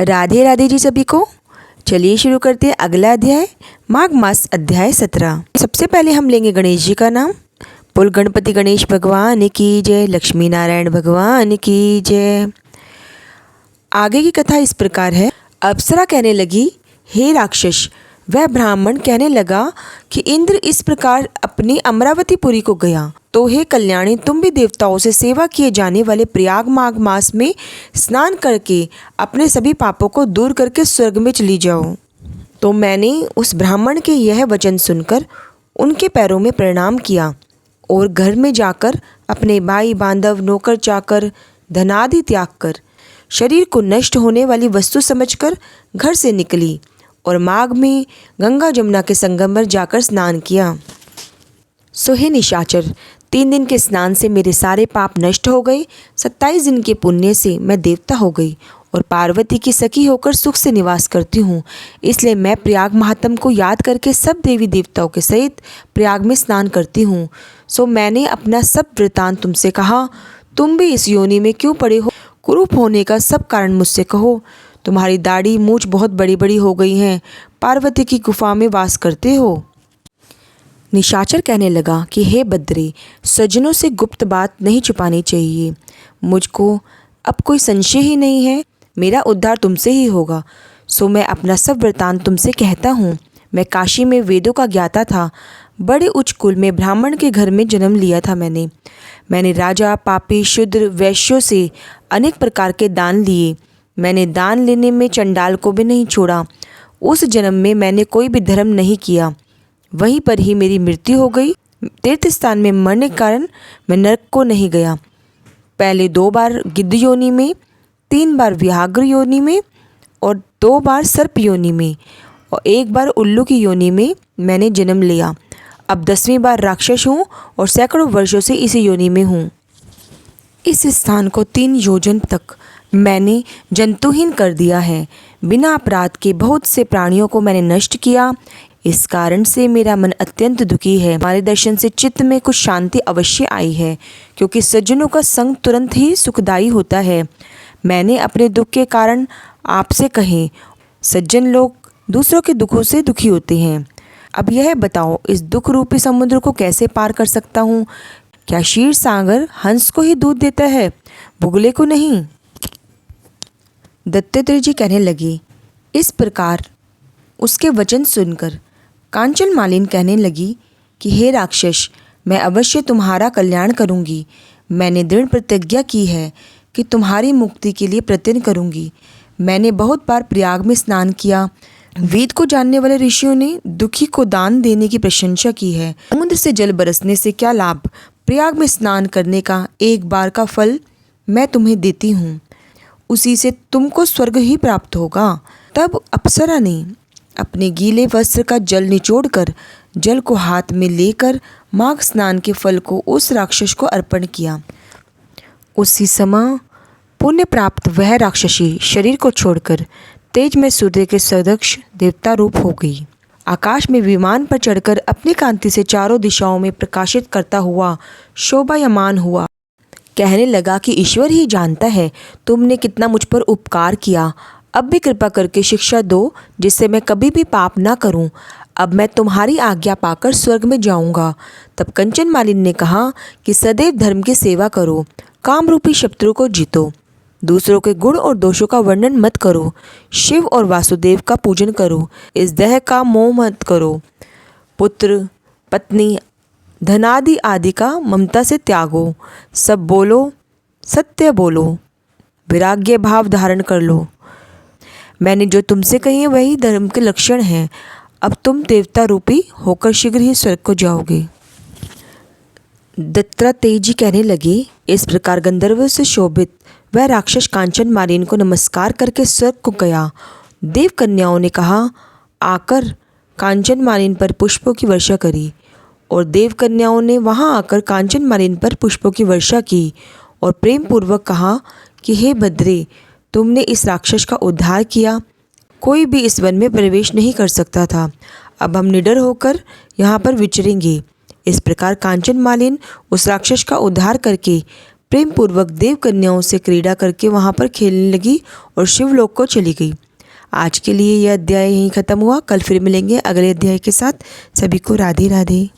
राधे राधे जी सभी को। चलिए शुरू करते हैं अगला अध्याय, माघ मास अध्याय 17। सबसे पहले हम लेंगे गणेश जी का नाम। बोल गणपति गणेश भगवान की जय, लक्ष्मी नारायण भगवान की जय। आगे की कथा इस प्रकार है। अप्सरा कहने लगी, हे राक्षस। वह ब्राह्मण कहने लगा कि इंद्र इस प्रकार अपनी अमरावतीपुरी को गया, तो हे कल्याणी, तुम भी देवताओं से सेवा किए जाने वाले प्रयाग माघ मास में स्नान करके अपने सभी पापों को दूर करके स्वर्ग में चली जाओ। तो मैंने उस ब्राह्मण के यह वचन सुनकर उनके पैरों में प्रणाम किया और घर में जाकर अपने भाई बांधव, नौकर चाकर, धनादि त्याग कर शरीर को नष्ट होने वाली वस्तु समझकर घर से निकली और माघ में गंगा जमुना के संगम पर जाकर स्नान किया। सो हे निशाचर, 3 दिन के स्नान से मेरे सारे पाप नष्ट हो गए। 27 दिन के पुण्य से मैं देवता हो गई और पार्वती की सखी होकर सुख से निवास करती हूँ। इसलिए मैं प्रयाग महात्म को याद करके सब देवी देवताओं के सहित प्रयाग में स्नान करती हूँ। सो मैंने अपना सब वृतांत तुमसे कहा। तुम भी इस योनि में क्यों पड़े हो? कुरूप होने का सब कारण मुझसे कहो। तुम्हारी दाढ़ी मूछ बहुत बड़ी बड़ी हो गई हैं। पार्वती की गुफा में वास करते हो। निशाचर कहने लगा कि हे बद्री, सज्जनों से गुप्त बात नहीं छुपानी चाहिए। मुझको अब कोई संशय ही नहीं है, मेरा उद्धार तुमसे ही होगा। सो मैं अपना सब वृतांत तुमसे कहता हूँ। मैं काशी में वेदों का ज्ञाता था। बड़े उच्च कुल में ब्राह्मण के घर में जन्म लिया था मैंने राजा, पापी, शूद्र, वैश्यों से अनेक प्रकार के दान लिए। मैंने दान लेने में चंडाल को भी नहीं छोड़ा। उस जन्म में मैंने कोई भी धर्म नहीं किया। वहीं पर ही मेरी मृत्यु हो गई। तीर्थ स्थान में मरने के कारण मैं नरक को नहीं गया। पहले 2 बार गिद्ध योनि में, 3 बार व्याघ्र योनि में और 2 बार सर्प योनि में और 1 बार उल्लू की योनि में मैंने जन्म लिया। अब 10वीं बार राक्षस हूँ और सैकड़ों वर्षों से इसी योनि में हूँ। इस स्थान को 3 योजन तक मैंने जंतुहीन कर दिया है। बिना अपराध के बहुत से प्राणियों को मैंने नष्ट किया। इस कारण से मेरा मन अत्यंत दुखी है। हमारे दर्शन से चित्त में कुछ शांति अवश्य आई है, क्योंकि सज्जनों का संग तुरंत ही सुखदायी होता है। मैंने अपने दुख के कारण आपसे कहे, सज्जन लोग दूसरों के दुखों से दुखी होते हैं। अब यह बताओ, इस दुख रूपी समुद्र को कैसे पार कर सकता हूँ? क्या क्षीर सागर हंस को ही दूध देता है, बुगले को नहीं? दत्तात्रेय जी कहने लगे। इस प्रकार उसके वचन सुनकर कांचन मालिन कहने लगी कि हे राक्षस, मैं अवश्य तुम्हारा कल्याण करूंगी। मैंने दृढ़ प्रतिज्ञा की है कि तुम्हारी मुक्ति के लिए प्रयत्न करूंगी। मैंने बहुत बार प्रयाग में स्नान किया। वेद को जानने वाले ऋषियों ने दुखी को दान देने की प्रशंसा की है। समुद्र से जल बरसने से क्या लाभ? प्रयाग में स्नान करने का 1 बार का फल मैं तुम्हें देती हूँ, उसी से तुमको स्वर्ग ही प्राप्त होगा। तब अप्सरा ने अपने गीले वस्त्र का जल निचोड़कर जल को हाथ में लेकर माघ स्नान के फल को उस राक्षस को अर्पण किया। उसी समय पुण्य प्राप्त वह राक्षसी शरीर को छोड़कर तेज में सूर्य के सदृश देवता रूप हो गई। आकाश में विमान पर चढ़कर अपनी कांति से चारों दिशाओं में प्रकाशित करता हुआ शोभायमान हुआ। कहने लगा कि ईश्वर ही जानता है तुमने कितना मुझ पर उपकार किया। अब भी कृपा करके शिक्षा दो, जिससे मैं कभी भी पाप ना करूं। अब मैं तुम्हारी आज्ञा पाकर स्वर्ग में जाऊंगा। तब कंचन मालिन ने कहा कि सदैव धर्म की सेवा करो, काम रूपी शत्रु को जीतो, दूसरों के गुण और दोषों का वर्णन मत करो, शिव और वासुदेव का पूजन करो, इस देह का मोह मत करो, पुत्र, पत्नी, धनादि आदि का ममता से त्यागो, सब बोलो, सत्य बोलो, वैराग्य भाव धारण कर लो। मैंने जो तुमसे कही है वही धर्म के लक्षण हैं। अब तुम देवता रूपी होकर शीघ्र ही स्वर्ग को जाओगे। दत्तात्रेय जी कहने लगे। इस प्रकार गंधर्व से शोभित वह राक्षस कांचन मालिन को नमस्कार करके स्वर्ग को गया। देव कन्याओं ने कहा आकर कांचन मालिन पर पुष्पों की वर्षा करी और देव कन्याओं ने वहां आकर कांचन मालिन पर पुष्पों की वर्षा की और प्रेम पूर्वक कहा कि हे भद्रे, तुमने इस राक्षस का उद्धार किया। कोई भी इस वन में प्रवेश नहीं कर सकता था। अब हम निडर होकर यहाँ पर विचरेंगे। इस प्रकार कांचन मालिन उस राक्षस का उद्धार करके प्रेम पूर्वक देव कन्याओं से क्रीड़ा करके वहाँ पर खेलने लगी और शिवलोक को चली गई। आज के लिए यह अध्याय यहीं ख़त्म हुआ। कल फिर मिलेंगे अगले अध्याय के साथ। सभी को राधे राधे।